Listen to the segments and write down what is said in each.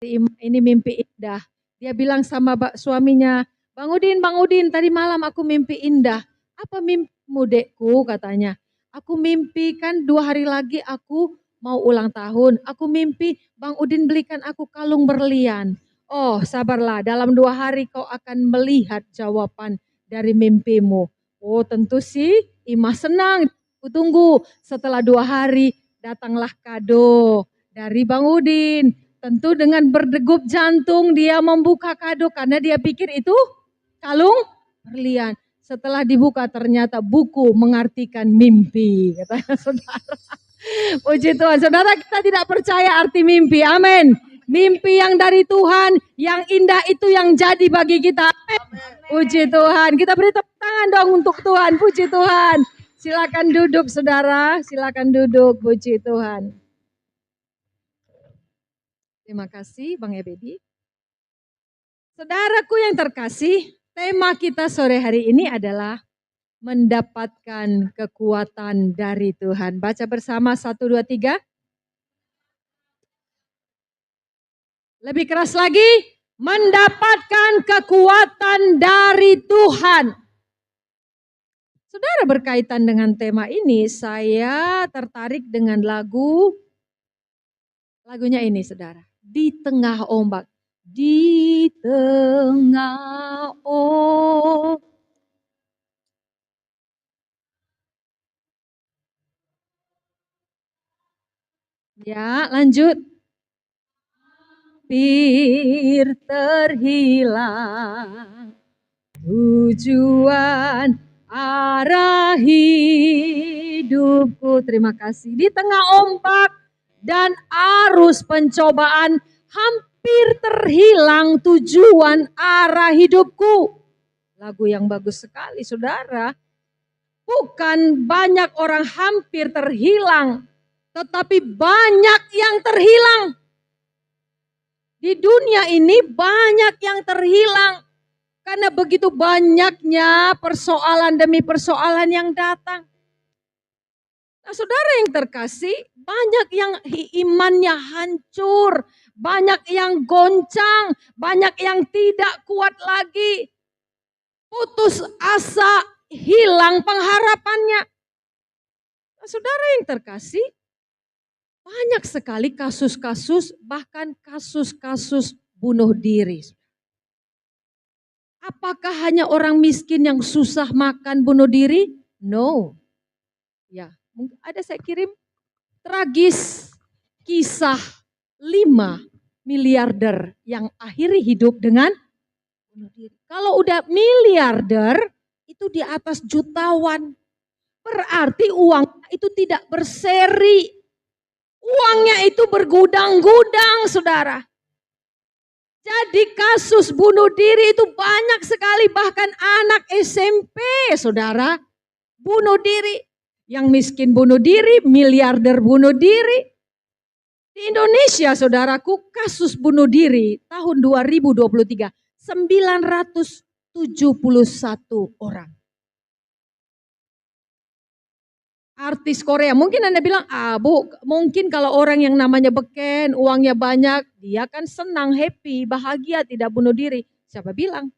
Ini mimpi indah. Dia bilang sama suaminya, Bang Udin, tadi malam aku mimpi indah. Apa mimpimu, Dekku? Katanya. Aku mimpi kan 2 hari lagi aku mau ulang tahun. Aku mimpi Bang Udin belikan aku kalung berlian. Oh, sabarlah, dalam 2 hari kau akan melihat jawaban dari mimpimu. Oh, tentu sih Ima senang. Kutunggu. Setelah 2 hari datanglah kado dari Bang Udin. Tentu dengan berdegup jantung dia membuka kado karena dia pikir itu kalung berlian. Setelah dibuka ternyata buku mengartikan mimpi, katanya saudara. Puji Tuhan, saudara, kita tidak percaya arti mimpi. Amin. Mimpi yang dari Tuhan, yang indah itu yang jadi bagi kita. Amin. Puji Tuhan. Kita beri tepuk tangan dong untuk Tuhan. Puji Tuhan. Silakan duduk, saudara. Silakan duduk. Puji Tuhan. Terima kasih Bang Ebedi. Saudaraku yang terkasih, tema kita sore hari ini adalah mendapatkan kekuatan dari Tuhan. Baca bersama 1, 2, 3. Lebih keras lagi, mendapatkan kekuatan dari Tuhan. Saudara, berkaitan dengan tema ini, saya tertarik dengan lagunya ini, saudara. Di tengah ombak. Di tengah ombak. Ya, lanjut. Hampir terhilang tujuan arah hidupku. Terima kasih. Di tengah ombak dan arus pencobaan, hampir terhilang tujuan arah hidupku. Lagu yang bagus sekali, saudara. Bukan banyak orang hampir terhilang, tetapi banyak yang terhilang. Di dunia ini banyak yang terhilang. Karena begitu banyaknya persoalan demi persoalan yang datang. Nah, saudara yang terkasih, banyak yang imannya hancur, banyak yang goncang, banyak yang tidak kuat lagi. Putus asa, hilang pengharapannya. Nah, saudara yang terkasih, banyak sekali kasus-kasus, bahkan kasus-kasus bunuh diri. Apakah hanya orang miskin yang susah makan bunuh diri? No. Ya, ada saya kirim tragis kisah 5 miliarder yang akhiri hidup dengan bunuh diri. Kalau udah miliarder, itu di atas jutawan. Berarti uang itu tidak berseri. Uangnya itu bergudang-gudang, saudara. Jadi kasus bunuh diri itu banyak sekali, bahkan anak SMP, saudara, bunuh diri. Yang miskin bunuh diri, miliarder bunuh diri. Di Indonesia, saudaraku, kasus bunuh diri tahun 2023, 971 orang. Artis Korea, mungkin Anda bilang, Bu, mungkin kalau orang yang namanya beken, uangnya banyak, dia kan senang, happy, bahagia, tidak bunuh diri. Siapa bilang?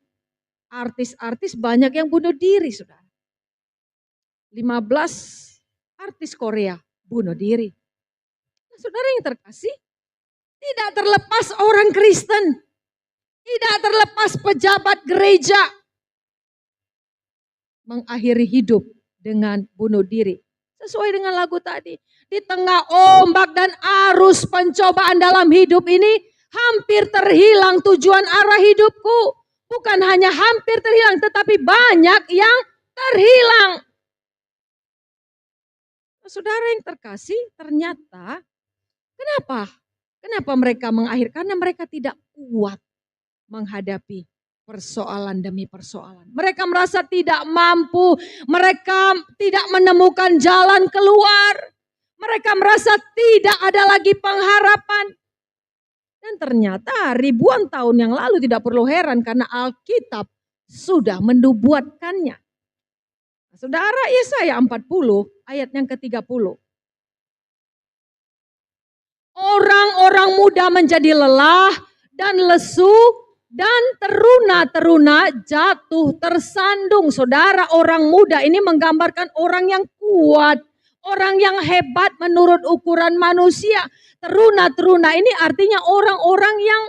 Artis-artis banyak yang bunuh diri, saudara. 15 artis Korea bunuh diri. Nah, saudara yang terkasih, tidak terlepas orang Kristen, tidak terlepas pejabat gereja, mengakhiri hidup dengan bunuh diri. Sesuai dengan lagu tadi. Di tengah ombak dan arus pencobaan dalam hidup ini, hampir terhilang tujuan arah hidupku. Bukan hanya hampir terhilang, tetapi banyak yang terhilang. Saudara yang terkasih, ternyata kenapa mereka mengakhiri? Karena mereka tidak kuat menghadapi persoalan demi persoalan. Mereka merasa tidak mampu, mereka tidak menemukan jalan keluar. Mereka merasa tidak ada lagi pengharapan. Dan ternyata ribuan tahun yang lalu, tidak perlu heran karena Alkitab sudah menubuatkannya. Saudara, Yesaya 40 ayat yang ke-30. Orang-orang muda menjadi lelah dan lesu dan teruna-teruna jatuh tersandung. Saudara, orang muda ini menggambarkan orang yang kuat, orang yang hebat menurut ukuran manusia. Teruna-teruna ini artinya orang-orang yang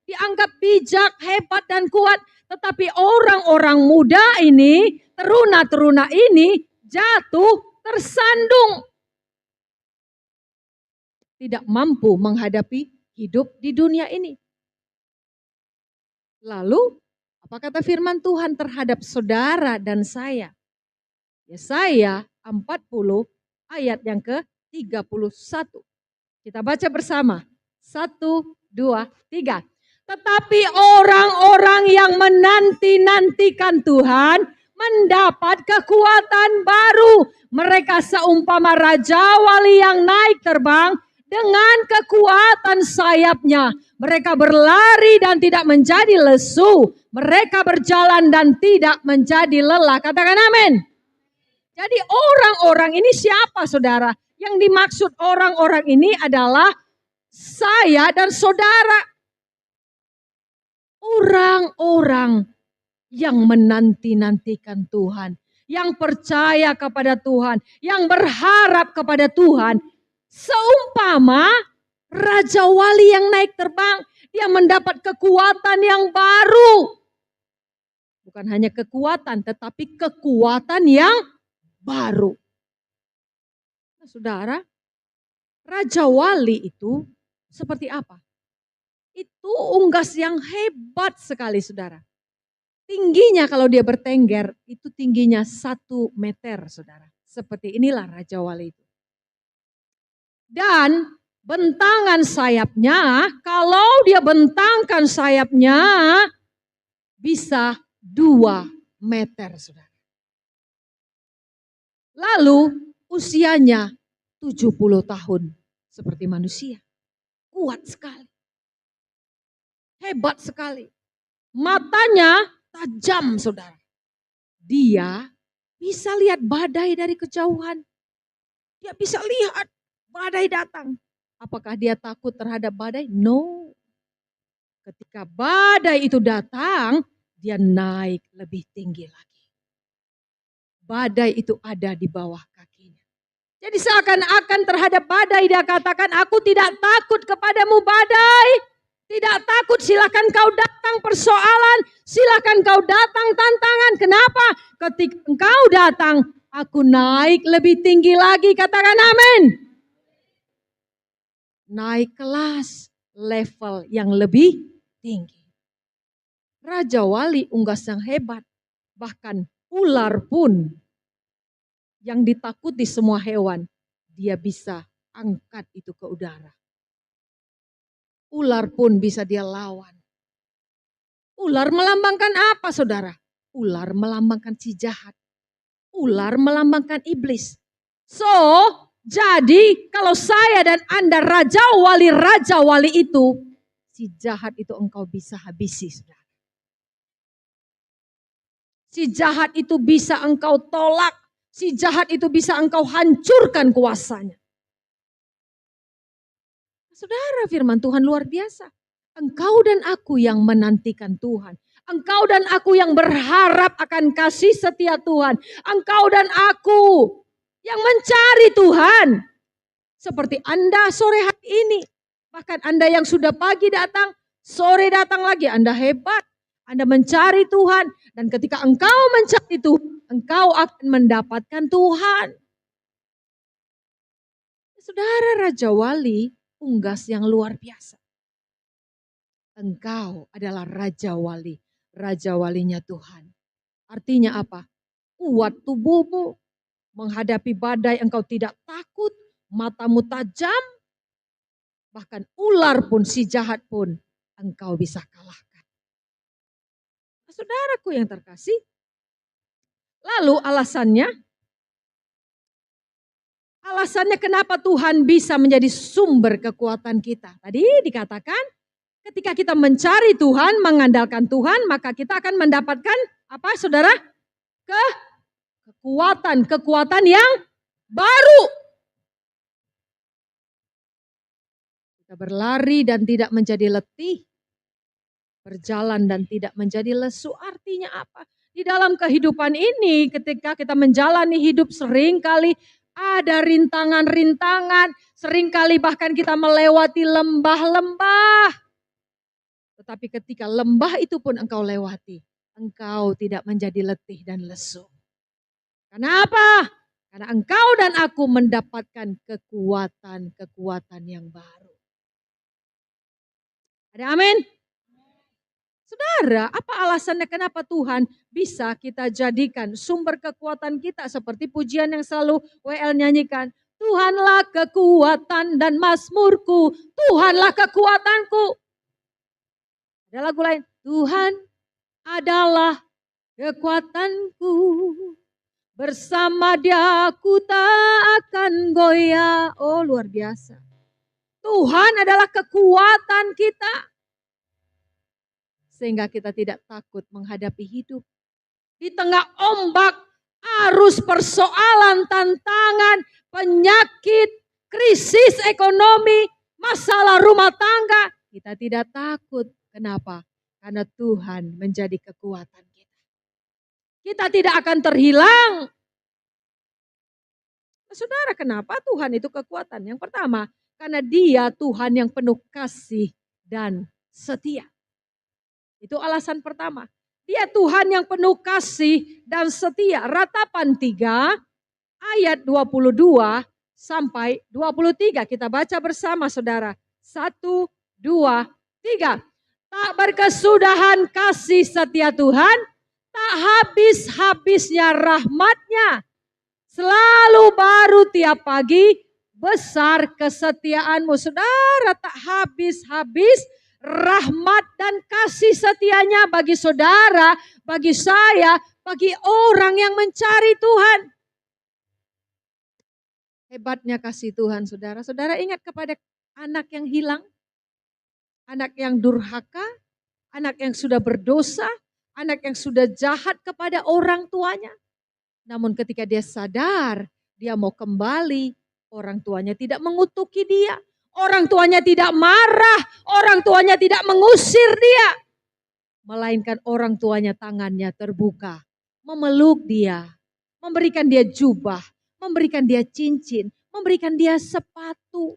dianggap bijak, hebat dan kuat. Tetapi orang-orang muda ini, teruna-teruna ini jatuh tersandung. Tidak mampu menghadapi hidup di dunia ini. Lalu, apa kata firman Tuhan terhadap saudara dan saya? Yesaya 40 ayat yang ke-31. Kita baca bersama. 1, 2, 3. Tetapi orang-orang yang menanti-nantikan Tuhan mendapat kekuatan baru. Mereka seumpama raja wali yang naik terbang dengan kekuatan sayapnya. Mereka berlari dan tidak menjadi lesu. Mereka berjalan dan tidak menjadi lelah. Katakan amin. Jadi orang-orang ini siapa, saudara? Yang dimaksud orang-orang ini adalah saya dan saudara. Orang-orang yang menanti-nantikan Tuhan. Yang percaya kepada Tuhan. Yang berharap kepada Tuhan. Seumpama Raja Wali yang naik terbang, dia mendapat kekuatan yang baru. Bukan hanya kekuatan, tetapi kekuatan yang baru. Nah, saudara, Raja Wali itu seperti apa? Itu unggas yang hebat sekali, saudara. Tingginya kalau dia bertengger, itu tingginya 1 meter, saudara. Seperti inilah Raja Wali itu. Dan bentangan sayapnya, kalau dia bentangkan sayapnya, bisa 2 meter, saudara. Lalu usianya 70 tahun, seperti manusia. Kuat sekali. Hebat sekali. Matanya tajam, saudara. Dia bisa lihat badai dari kejauhan. Dia bisa lihat badai datang. Apakah dia takut terhadap badai? No. Ketika badai itu datang, dia naik lebih tinggi lagi. Badai itu ada di bawah kakinya. Jadi seakan-akan terhadap badai dia katakan, aku tidak takut kepadamu badai. Tidak takut, silakan kau datang persoalan. Silakan kau datang tantangan. Kenapa? Ketika engkau datang, aku naik lebih tinggi lagi. Katakan amin. Naik kelas, level yang lebih tinggi. Raja Wali unggas yang hebat. Bahkan ular pun yang ditakuti semua hewan, dia bisa angkat itu ke udara. Ular pun bisa dia lawan. Ular melambangkan apa, saudara? Ular melambangkan si jahat. Ular melambangkan iblis. So, jadi kalau saya dan Anda raja wali itu, si jahat itu engkau bisa habisi, saudara. Si jahat itu bisa engkau tolak. Si jahat itu bisa engkau hancurkan kuasanya. Saudara, firman Tuhan luar biasa. Engkau dan aku yang menantikan Tuhan. Engkau dan aku yang berharap akan kasih setia Tuhan. Engkau dan aku yang mencari Tuhan. Seperti Anda sore hari ini. Bahkan Anda yang sudah pagi datang, sore datang lagi. Anda hebat. Anda mencari Tuhan. Dan ketika engkau mencari Tuhan, engkau akan mendapatkan Tuhan. Saudara, Raja Wali unggas yang luar biasa. Engkau adalah Raja Wali. Raja Walinya Tuhan. Artinya apa? Kuat tubuhmu. Menghadapi badai engkau tidak takut. Matamu tajam. Bahkan ular pun, si jahat pun engkau bisa kalahkan. Saudaraku yang terkasih. Lalu alasannya kenapa Tuhan bisa menjadi sumber kekuatan kita. Tadi dikatakan ketika kita mencari Tuhan, mengandalkan Tuhan, maka kita akan mendapatkan apa, saudara? Kekuatan yang baru. Kita berlari dan tidak menjadi letih. berjalan dan tidak menjadi lesu. Artinya apa? Di dalam kehidupan ini ketika kita menjalani hidup seringkali ada rintangan-rintangan, seringkali bahkan kita melewati lembah-lembah. Tetapi ketika lembah itu pun engkau lewati, engkau tidak menjadi letih dan lesu. Kenapa? Karena engkau dan aku mendapatkan kekuatan yang baru. Ada amin? Saudara, apa alasannya kenapa Tuhan bisa kita jadikan sumber kekuatan kita seperti pujian yang selalu WL nyanyikan. Tuhanlah kekuatan dan mazmurku, Tuhanlah kekuatanku. Ada lagu lain, Tuhan adalah kekuatanku. Bersama Dia aku tak akan goyah. Oh, luar biasa. Tuhan adalah kekuatan kita. Sehingga kita tidak takut menghadapi hidup. Di tengah ombak, arus persoalan, tantangan, penyakit, krisis ekonomi, masalah rumah tangga. Kita tidak takut. Kenapa? Karena Tuhan menjadi kekuatan kita. Kita tidak akan terhilang. Saudara, kenapa Tuhan itu kekuatan? Yang pertama, karena Dia Tuhan yang penuh kasih dan setia. Itu alasan pertama. Dia Tuhan yang penuh kasih dan setia. Ratapan 3 ayat 22 sampai 23. Kita baca bersama saudara. 1, 2, 3. Tak berkesudahan kasih setia Tuhan, tak habis-habisnya rahmat-Nya. Selalu baru tiap pagi, besar kesetiaanmu. Saudara, tak habis-habis rahmat dan kasih setianya bagi saudara, bagi saya, bagi orang yang mencari Tuhan. Hebatnya kasih Tuhan, saudara. Saudara ingat kepada anak yang hilang, anak yang durhaka, anak yang sudah berdosa, anak yang sudah jahat kepada orang tuanya. Namun ketika dia sadar, dia mau kembali, orang tuanya tidak mengutuki dia. Orang tuanya tidak marah, orang tuanya tidak mengusir dia. Melainkan orang tuanya tangannya terbuka, memeluk dia, memberikan dia jubah, memberikan dia cincin, memberikan dia sepatu.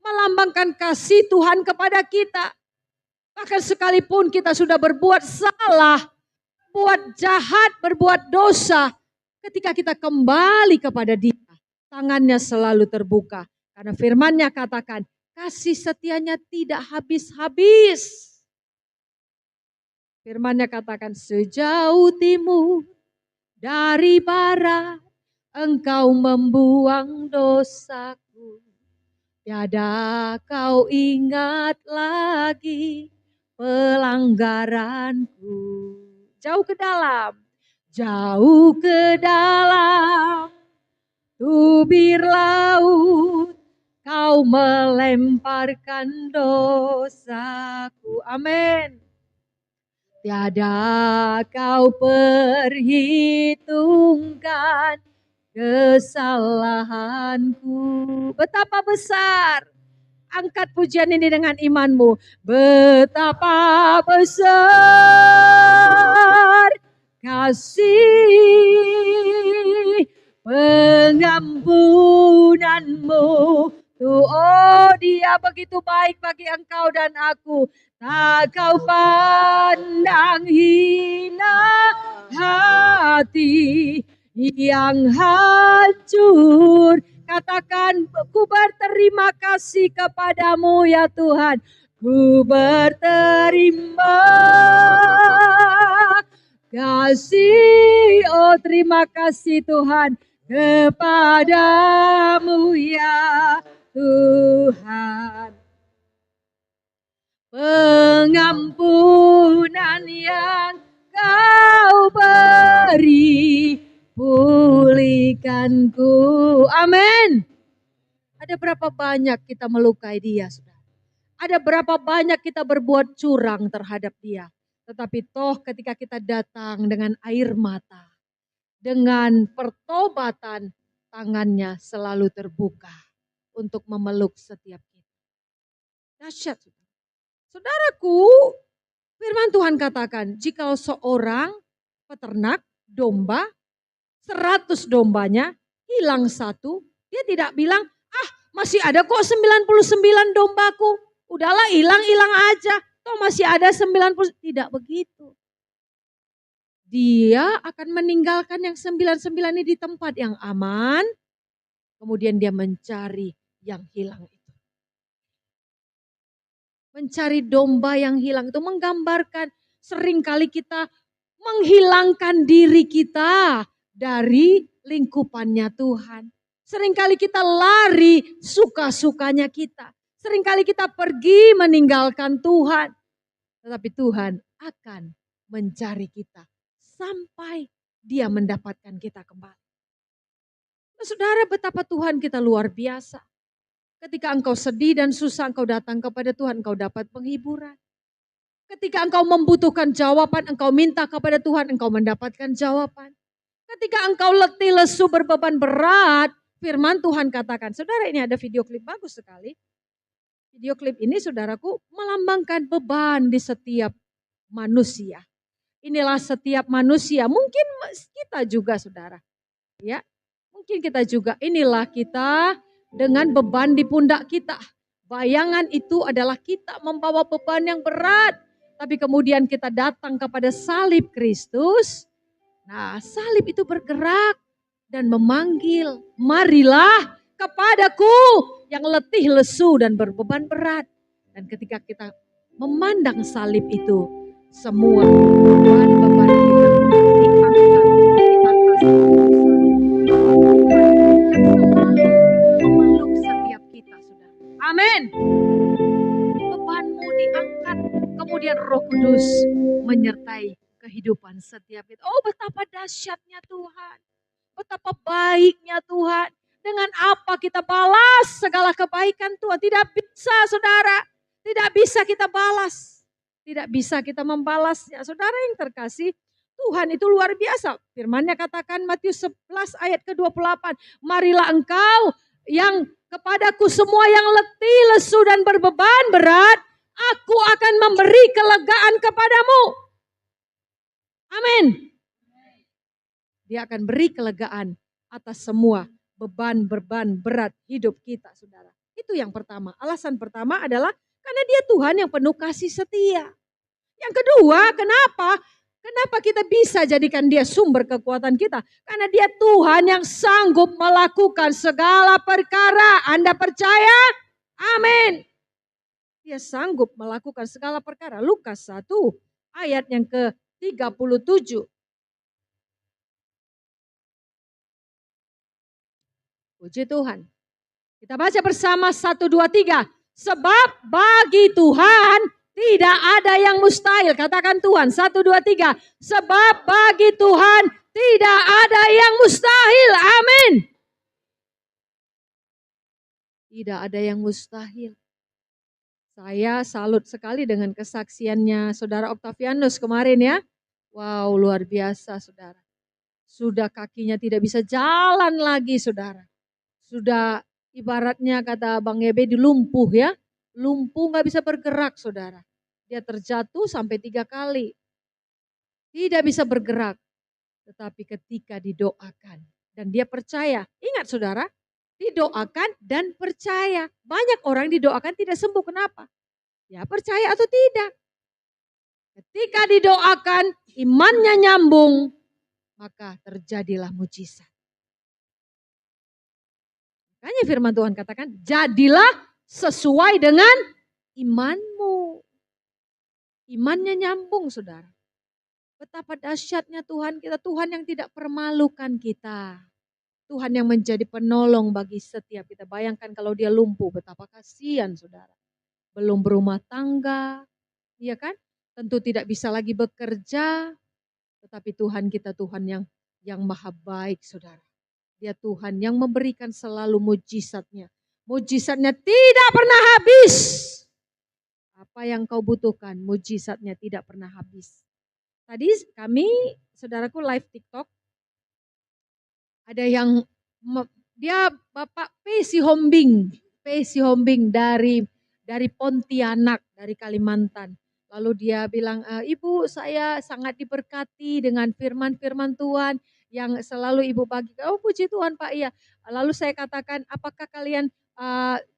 Melambangkan kasih Tuhan kepada kita. Bahkan sekalipun kita sudah berbuat salah, buat jahat, berbuat dosa, ketika kita kembali kepada Dia, tangannya selalu terbuka. Karena firman-Nya katakan, kasih setianya tidak habis-habis. Firman-Nya katakan, sejauh timur dari barat, Engkau membuang dosaku. Tiada kau ingat lagi pelanggaranku. Jauh ke dalam. Jauh ke dalam tubir laut, kau melemparkan dosaku. Amin. Tiada kau perhitungkan kesalahanku. Betapa besar. Angkat pujian ini dengan imanmu. Betapa besar kasih pengampunanmu. Oh, Dia begitu baik bagi engkau dan aku. Tak kau pandang hina hati yang hancur. Katakan, ku berterima kasih kepadamu ya Tuhan. Ku berterima kasih, oh terima kasih Tuhan, kepadamu ya Tuhan. Pengampunan yang kau beri, pulihkanku. Amin. Ada berapa banyak kita melukai Dia, saudara? Ada berapa banyak kita berbuat curang terhadap Dia? Tetapi toh ketika kita datang dengan air mata, dengan pertobatan, tangannya selalu terbuka untuk memeluk setiap kita. Dahsyat, saudaraku, Tuhan katakan, jika seorang peternak domba, 100 dombanya hilang satu, dia tidak bilang, masih ada kok 99 dombaku. Udahlah hilang-hilang aja. Toh masih ada 90. Tidak begitu. Dia akan meninggalkan yang 99 ini di tempat yang aman. Kemudian dia mencari yang hilang itu. Mencari domba yang hilang itu menggambarkan seringkali kita menghilangkan diri kita dari lingkupannya Tuhan. Seringkali kita lari suka-sukanya kita. Seringkali kita pergi meninggalkan Tuhan. Tetapi Tuhan akan mencari kita sampai Dia mendapatkan kita kembali. Nah, saudara, betapa Tuhan kita luar biasa. Ketika engkau sedih dan susah, engkau datang kepada Tuhan, engkau dapat penghiburan. Ketika engkau membutuhkan jawaban, engkau minta kepada Tuhan, engkau mendapatkan jawaban. Ketika engkau letih, lesu, berbeban berat, firman Tuhan katakan, saudara, ini ada video klip bagus sekali. Video klip ini, saudaraku, melambangkan beban di setiap manusia. Inilah setiap manusia, mungkin kita juga, saudara. Ya, mungkin kita juga, inilah kita dengan beban di pundak kita. Bayangan itu adalah kita membawa beban yang berat. Tapi kemudian kita datang kepada salib Kristus. Nah, salib itu bergerak dan memanggil, marilah kepadaku yang letih, lesu, dan berbeban berat. Dan ketika kita memandang salib itu, semua beban-beban kita diangkat di atas salib. Yang selalu memeluk setiap kita, saudara. Amin. Bebanmu diangkat, kemudian Roh Kudus menyertai kehidupan setiap kita. Oh, betapa dahsyatnya Tuhan. Betapa baiknya Tuhan. Dengan apa kita balas segala kebaikan Tuhan. Tidak bisa, saudara. Tidak bisa kita balas. Tidak bisa kita membalasnya. Saudara yang terkasih, Tuhan itu luar biasa. Firman-Nya katakan Matius 11 ayat ke-28. Marilah engkau yang kepadaku semua yang letih, lesu, dan berbeban berat. Aku akan memberi kelegaan kepadamu. Amin. Dia akan beri kelegaan atas semua beban-beban berat hidup kita, saudara. Itu yang pertama. Alasan pertama adalah karena Dia Tuhan yang penuh kasih setia. Yang kedua, kenapa? Kenapa kita bisa jadikan Dia sumber kekuatan kita? Karena Dia Tuhan yang sanggup melakukan segala perkara. Anda percaya? Amin. Dia sanggup melakukan segala perkara. Lukas 1 ayat yang ke-37. Puji Tuhan. Kita baca bersama 1, 2, 3. Sebab bagi Tuhan tidak ada yang mustahil. Katakan Tuhan. 1, 2, 3. Sebab bagi Tuhan tidak ada yang mustahil. Amin. Tidak ada yang mustahil. Saya salut sekali dengan kesaksiannya Saudara Octavianus kemarin ya. Wow, luar biasa, saudara. Sudah kakinya tidak bisa jalan lagi, saudara. Sudah ibaratnya kata Bang Ebe dilumpuh ya. Lumpuh gak bisa bergerak, saudara. Dia terjatuh sampai 3 kali. Tidak bisa bergerak. Tetapi ketika didoakan. Dan dia percaya. Ingat saudara. Didoakan dan percaya. Banyak orang didoakan tidak sembuh. Kenapa? Ya percaya atau tidak. Ketika didoakan. Imannya nyambung. Maka terjadilah mujizat. Makanya firman Tuhan katakan. Jadilah sesuai dengan imanmu. Imannya nyambung, saudara. Betapa dahsyatnya Tuhan kita. Tuhan yang tidak permalukan kita. Tuhan yang menjadi penolong bagi setiap kita. Bayangkan kalau dia lumpuh, betapa kasihan, saudara. Belum berumah tangga, iya kan? Tentu tidak bisa lagi bekerja. Tetapi Tuhan kita Tuhan yang maha baik, saudara. Dia Tuhan yang memberikan selalu mujizatnya. Mujizatnya tidak pernah habis. Apa yang kau butuhkan, mujizatnya tidak pernah habis. Tadi kami, saudaraku live TikTok, ada yang, dia Bapak P. Sihombing dari Pontianak, dari Kalimantan. Lalu dia bilang, "Ibu, saya sangat diberkati dengan firman-firman Tuhan yang selalu Ibu bagikan." "Oh, puji Tuhan, Pak, iya." Lalu saya katakan, "Apakah kalian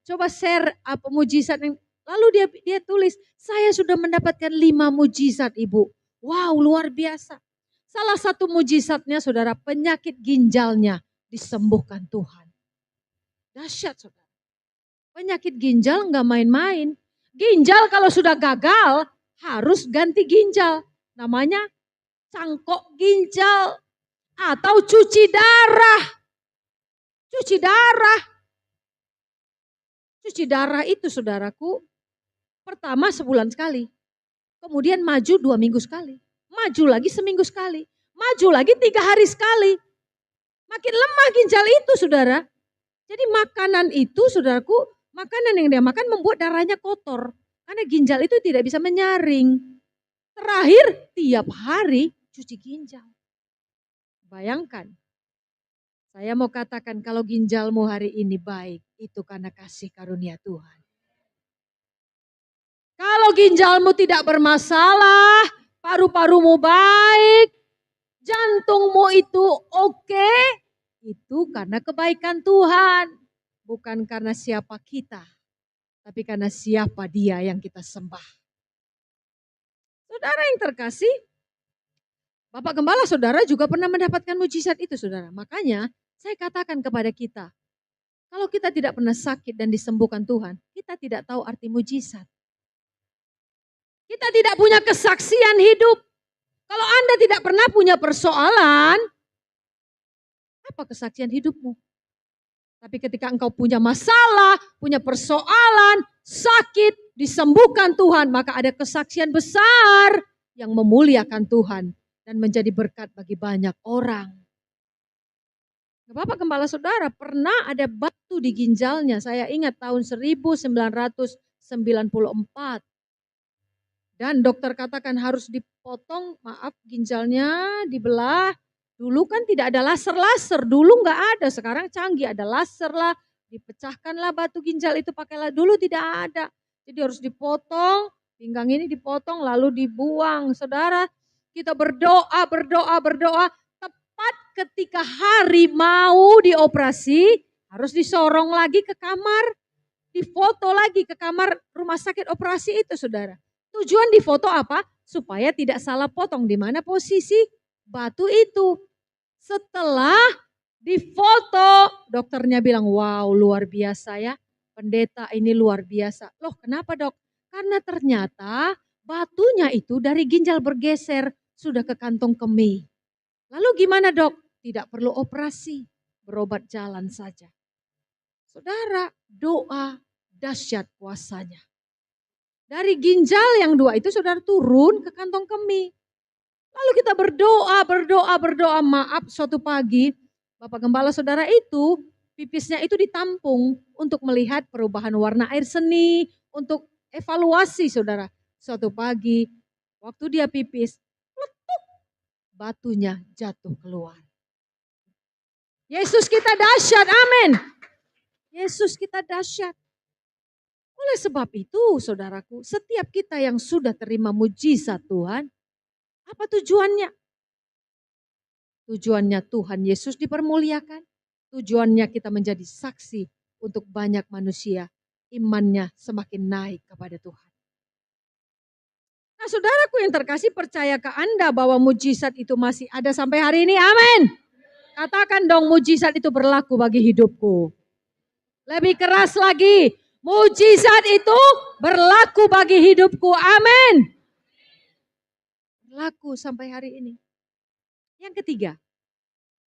coba share apa mujizat yang..." Lalu dia tulis, "Saya sudah mendapatkan 5 mujizat, Ibu." Wow, luar biasa. Salah satu mujizatnya, saudara, penyakit ginjalnya disembuhkan Tuhan. Dahsyat, saudara. Penyakit ginjal nggak main-main. Ginjal kalau sudah gagal, harus ganti ginjal. Namanya cangkok ginjal atau cuci darah. Cuci darah. Cuci darah itu, saudaraku, pertama sebulan sekali. Kemudian maju 2 minggu sekali. Maju lagi seminggu sekali. Maju lagi 3 hari sekali. Makin lemah ginjal itu, saudara. Jadi makanan itu, saudaraku, makanan yang dia makan membuat darahnya kotor. Karena ginjal itu tidak bisa menyaring. Terakhir, tiap hari cuci ginjal. Bayangkan, saya mau katakan kalau ginjalmu hari ini baik, itu karena kasih karunia Tuhan. Kalau ginjalmu tidak bermasalah, paru-parumu baik, jantungmu itu oke, itu karena kebaikan Tuhan. Bukan karena siapa kita, tapi karena siapa Dia yang kita sembah. Saudara yang terkasih, Bapak Gembala saudara juga pernah mendapatkan mujizat itu, saudara. Makanya saya katakan kepada kita, kalau kita tidak pernah sakit dan disembuhkan Tuhan, kita tidak tahu arti mujizat. Kita tidak punya kesaksian hidup. Kalau Anda tidak pernah punya persoalan, apa kesaksian hidupmu? Tapi ketika engkau punya masalah, punya persoalan, sakit, disembuhkan Tuhan, maka ada kesaksian besar yang memuliakan Tuhan dan menjadi berkat bagi banyak orang. Bapak Gembala saudara pernah ada batu di ginjalnya, saya ingat tahun 1994. Dan dokter katakan harus dipotong, maaf, ginjalnya dibelah. Dulu kan tidak ada laser, dulu nggak ada, sekarang canggih, ada laser lah, dipecahkanlah batu ginjal itu pakailah, dulu tidak ada. Jadi harus dipotong, pinggang ini dipotong lalu dibuang. Saudara, kita berdoa, tepat ketika hari mau dioperasi, harus disorong lagi ke kamar, difoto lagi ke kamar rumah sakit operasi itu, saudara. Tujuan difoto apa? Supaya tidak salah potong di mana posisi batu itu. Setelah difoto, dokternya bilang, wow, luar biasa ya. Pendeta ini luar biasa. Loh, kenapa, Dok? Karena ternyata batunya itu dari ginjal bergeser sudah ke kantong kemih. Lalu gimana, Dok? Tidak perlu operasi, berobat jalan saja. Saudara, doa dahsyat kuasanya. Dari ginjal yang 2 itu saudara turun ke kantong kemih. Lalu kita berdoa. Maaf, suatu pagi Bapak Gembala saudara itu pipisnya itu ditampung untuk melihat perubahan warna air seni, untuk evaluasi, saudara. Suatu pagi waktu dia pipis, letuk, batunya jatuh keluar. Yesus kita dahsyat, amin. Yesus kita dahsyat. Oleh sebab itu, saudaraku, setiap kita yang sudah terima mujizat Tuhan, apa tujuannya? Tujuannya Tuhan Yesus dipermuliakan. Tujuannya kita menjadi saksi untuk banyak manusia. Imannya semakin naik kepada Tuhan. Nah, saudaraku yang terkasih, percayakah Anda bahwa mujizat itu masih ada sampai hari ini? Amin. Katakan dong, mujizat itu berlaku bagi hidupku. Lebih keras lagi. Mujizat itu berlaku bagi hidupku. Amin. Berlaku sampai hari ini. Yang ketiga,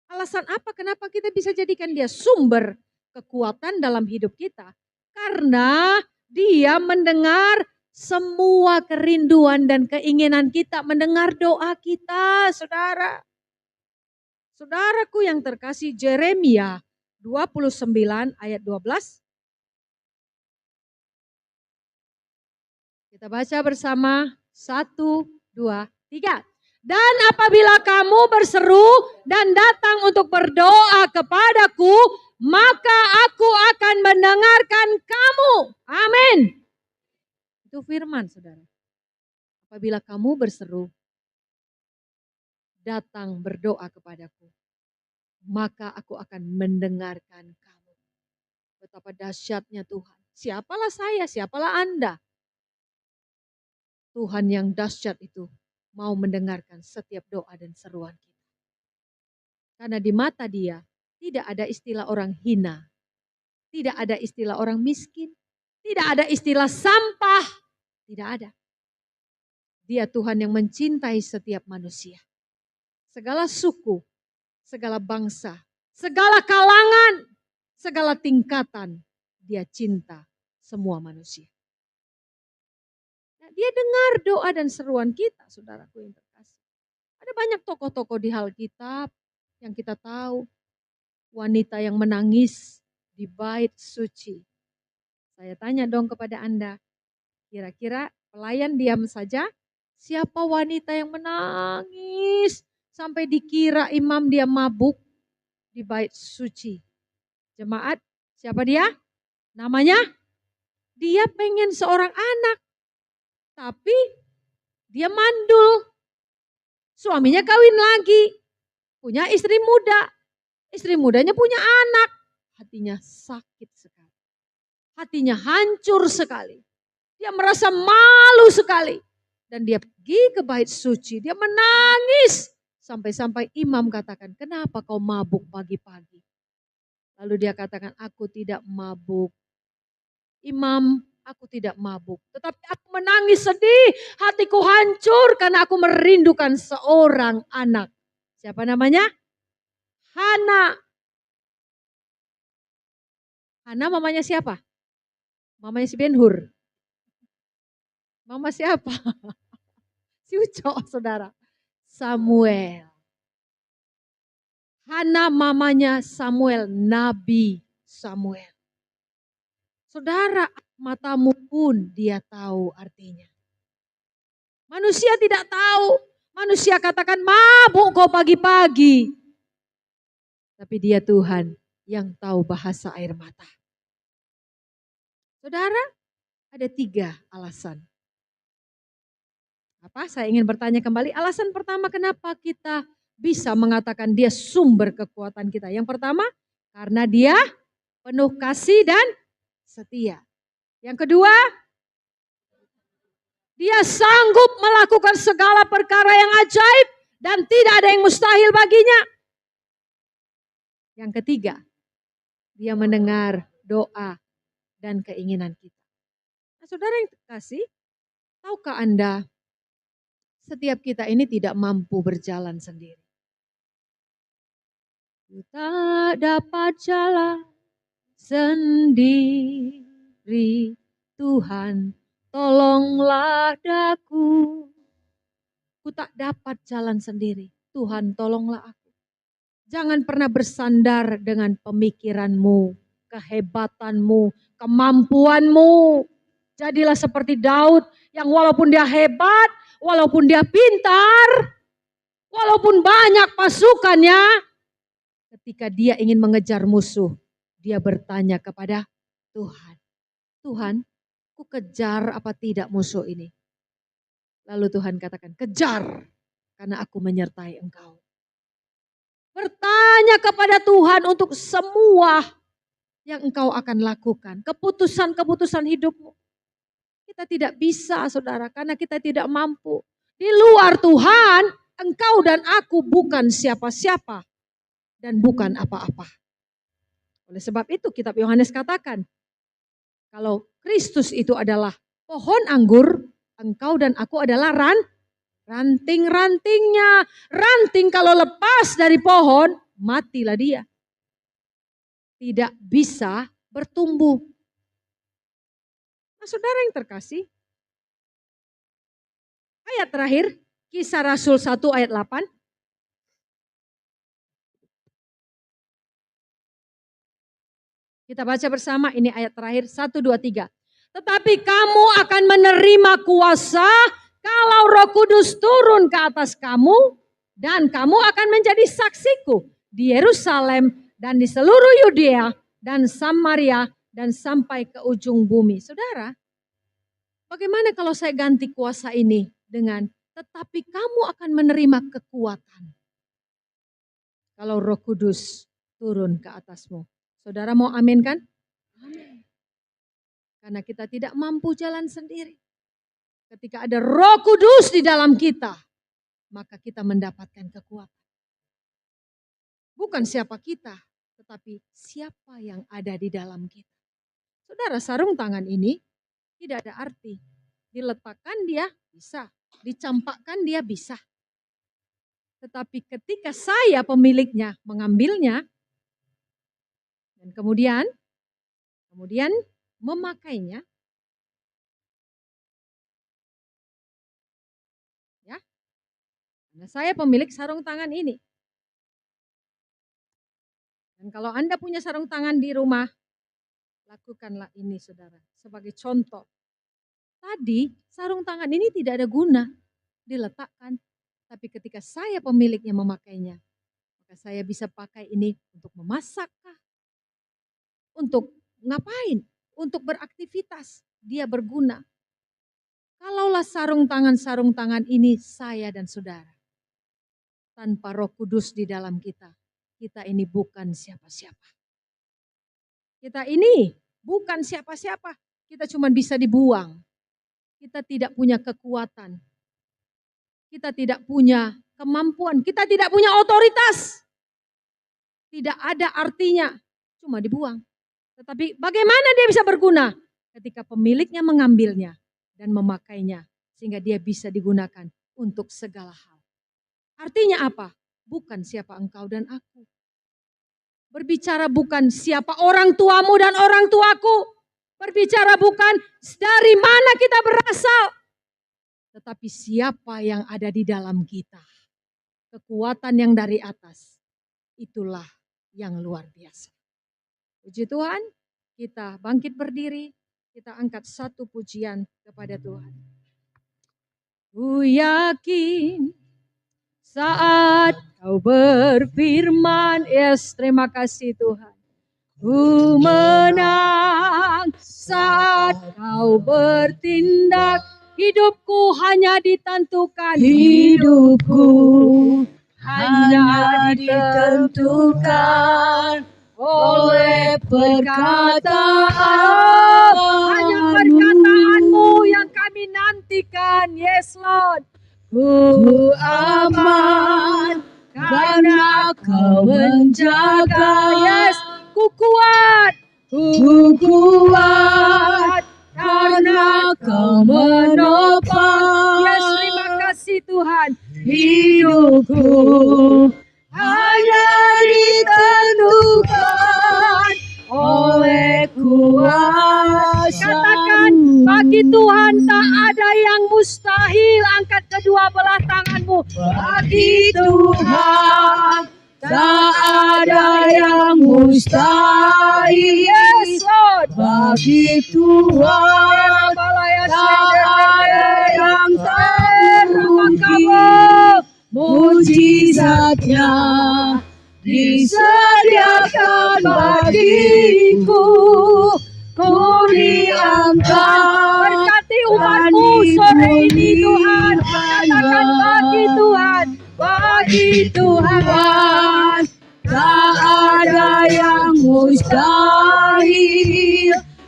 alasan apa kenapa kita bisa jadikan dia sumber kekuatan dalam hidup kita? Karena dia mendengar semua kerinduan dan keinginan kita, mendengar doa kita, saudara. Saudaraku yang terkasih, Yeremia 29 ayat 12. Kita baca bersama, 1, 2, 3. Dan apabila kamu berseru dan datang untuk berdoa kepadaku, maka aku akan mendengarkan kamu. Amin. Itu firman, saudara. apabila kamu berseru, datang berdoa kepadaku, maka aku akan mendengarkan kamu. Betapa dahsyatnya Tuhan. Siapalah saya, siapalah Anda. Tuhan yang dahsyat itu mau mendengarkan setiap doa dan seruan kita. Karena di mata Dia tidak ada istilah orang hina, tidak ada istilah orang miskin, tidak ada istilah sampah, tidak ada. Dia Tuhan yang mencintai setiap manusia. Segala suku, segala bangsa, segala kalangan, segala tingkatan, Dia cinta semua manusia. Nah, Dia dengar doa dan seruan kita, saudaraku yang terkasih. Ada banyak tokoh-tokoh di Alkitab yang kita tahu. Wanita yang menangis di bait suci. Saya tanya dong kepada Anda, kira-kira pelayan diam saja? Siapa wanita yang menangis sampai dikira imam dia mabuk di bait suci? Jemaat, siapa dia? Namanya? Dia pengen seorang anak, tapi dia mandul. Suaminya kawin lagi, punya istri muda. Istri mudanya punya anak. Hatinya sakit sekali. Hatinya hancur sekali. Dia merasa malu sekali. Dan dia pergi ke bait suci. Dia menangis. Sampai-sampai imam katakan, kenapa kau mabuk pagi-pagi? Lalu dia katakan, aku tidak mabuk. Imam, aku tidak mabuk. Tetapi aku menangis sedih. Hatiku hancur karena aku merindukan seorang anak. Siapa namanya? Hana. Hana mamanya siapa? Mamanya si Ben-Hur. Mama siapa? Si Ucok, saudara. Samuel. Hana mamanya Samuel, Nabi Samuel. Saudara, matamu pun dia tahu artinya. Manusia tidak tahu. Manusia katakan mabuk kau pagi-pagi. Tapi dia Tuhan yang tahu bahasa air mata. Saudara, ada 3 alasan. Apa? Saya ingin bertanya kembali. Alasan pertama kenapa kita bisa mengatakan dia sumber kekuatan kita. Yang pertama, karena dia penuh kasih dan setia. Yang kedua, dia sanggup melakukan segala perkara yang ajaib dan tidak ada yang mustahil baginya. Yang ketiga, dia mendengar doa dan keinginan kita. Nah, saudara yang terkasih, tahukah Anda, setiap kita ini tidak mampu berjalan sendiri. Kita dapat jalan sendiri, Tuhan tolonglah daku. Ku tak dapat jalan sendiri, Tuhan tolonglah aku. Jangan pernah bersandar dengan pemikiranmu, kehebatanmu, kemampuanmu. Jadilah seperti Daud yang walaupun dia hebat, walaupun dia pintar, walaupun banyak pasukannya, ketika dia ingin mengejar musuh, dia bertanya kepada Tuhan. Tuhan, ku kejar apa tidak musuh ini? Lalu Tuhan katakan, kejar karena aku menyertai engkau. Bertanya kepada Tuhan untuk semua yang engkau akan lakukan. Keputusan-keputusan hidupmu. Kita tidak bisa, saudara, karena kita tidak mampu. Di luar Tuhan, engkau dan aku bukan siapa-siapa. Dan bukan apa-apa. Oleh sebab itu kitab Yohanes katakan, kalau Kristus itu adalah pohon anggur, engkau dan aku adalah ranting-rantingnya. Ranting kalau lepas dari pohon, matilah dia. Tidak bisa bertumbuh. Nah, saudara yang terkasih, ayat terakhir, Kisah Rasul 1 ayat 8. Kita baca bersama, ini ayat terakhir, 1, 2, 3. Tetapi kamu akan menerima kuasa kalau Roh Kudus turun ke atas kamu, dan kamu akan menjadi saksiku di Yerusalem dan di seluruh Yudea dan Samaria dan sampai ke ujung bumi. Saudara, bagaimana kalau saya ganti kuasa ini dengan tetapi kamu akan menerima kekuatan kalau Roh Kudus turun ke atasmu. Saudara mau amin kan? Amin. Karena kita tidak mampu jalan sendiri. Ketika ada Roh Kudus di dalam kita, maka kita mendapatkan kekuatan. Bukan siapa kita, tetapi siapa yang ada di dalam kita. Saudara, sarung tangan ini tidak ada arti. Diletakkan dia bisa, dicampakkan dia bisa. Tetapi ketika saya pemiliknya mengambilnya, dan kemudian memakainya, ya, nah saya pemilik sarung tangan ini. Dan kalau Anda punya sarung tangan di rumah, lakukanlah ini saudara. Sebagai contoh, tadi sarung tangan ini tidak ada guna, diletakkan. Tapi ketika saya pemiliknya memakainya, maka saya bisa pakai ini untuk memasak, untuk ngapain? Untuk beraktivitas, dia berguna. Kalaulah sarung tangan ini saya dan saudara, tanpa Roh Kudus di dalam kita ini bukan siapa-siapa. Kita ini bukan siapa-siapa, kita cuma bisa dibuang. Kita tidak punya kekuatan, kita tidak punya kemampuan, kita tidak punya otoritas. Tidak ada artinya, cuma dibuang. Tetapi bagaimana dia bisa berguna? Ketika pemiliknya mengambilnya dan memakainya, sehingga dia bisa digunakan untuk segala hal. Artinya apa? Bukan siapa engkau dan aku. Berbicara bukan siapa orang tuamu dan orang tuaku. Berbicara bukan dari mana kita berasal. Tetapi siapa yang ada di dalam kita. Kekuatan yang dari atas. Itulah yang luar biasa. Puji Tuhan, kita bangkit berdiri. Kita angkat satu pujian kepada Tuhan. Ku yakin saat kau berfirman, yes, terima kasih Tuhan. Ku menang saat kau bertindak. Hidupku hanya ditentukan. Hidupku hanya ditentukan oleh perkataan. Hanya perkataanmu yang kami nantikan. Yes Lord. Ku aman karena kau menjaga. Yes, ku kuat. Ku kuat karena kau menopang. Yes, terima kasih Tuhan. Hidupku hanya ditentukan oleh kuasa. Katakan, bagi Tuhan tak ada yang mustahil. Angkat kedua belah tanganmu. Bagi Tuhan tak ada yang mustahil. Yes Lord. Bagi Tuhan tak ada yang tak mungkin. Mujizatnya disediakan bagiku. Ku diangkat. Berkati umatmu sore ini Tuhan. Katakan bagi Tuhan. Bagi Tuhan tak ada yang mustahil.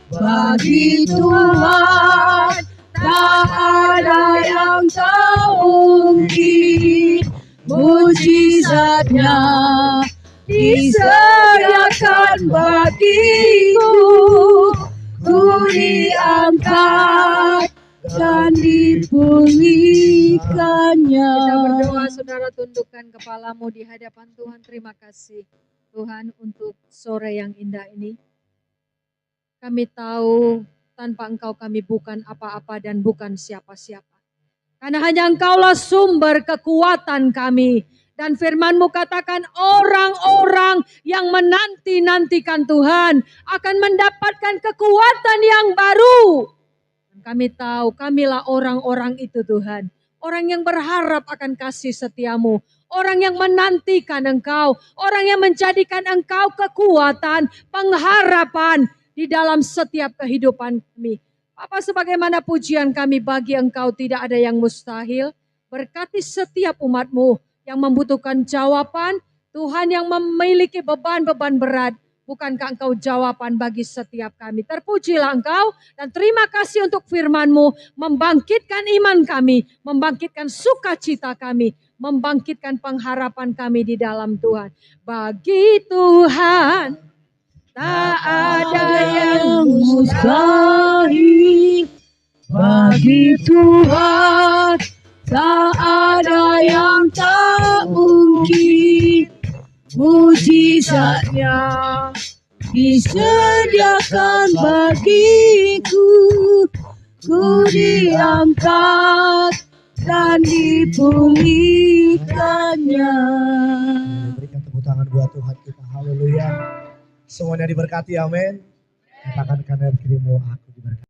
Bagi Tuhan tak ada yang tak mungkin. Mujizatnya disediakan bagiku. Ku diangkat dan dipulihkannya. Kita berdoa, saudara, tundukkan kepalamu di hadapan Tuhan. Terima kasih Tuhan untuk sore yang indah ini. Kami tahu tanpa Engkau kami bukan apa-apa dan bukan siapa-siapa. Karena hanya Engkaulah sumber kekuatan kami. Dan firman-Mu katakan orang-orang yang menanti-nantikan Tuhan akan mendapatkan kekuatan yang baru. Dan kami tahu kamilah orang-orang itu Tuhan. Orang yang berharap akan kasih setia-Mu. Orang yang menantikan Engkau. Orang yang menjadikan Engkau kekuatan, pengharapan di dalam setiap kehidupan kami. Bapa, sebagaimana pujian kami bagi Engkau tidak ada yang mustahil. Berkati setiap umat-Mu yang membutuhkan jawaban. Tuhan yang memiliki beban-beban berat. Bukankah Engkau jawaban bagi setiap kami? Terpujilah Engkau dan terima kasih untuk firman-Mu. Membangkitkan iman kami. Membangkitkan sukacita kami. Membangkitkan pengharapan kami di dalam Tuhan. Bagi Tuhan tak ada yang mustahil. Bagi Tuhan tak ada yang tak mungkin. Mujizatnya disediakan bagiku. Ku diangkat dan dipulihkannya. Berikan tepuk tangan buat Tuhan kita. Haleluya. Semuanya diberkati, amin. Katakan karena dirimu aku diberkati.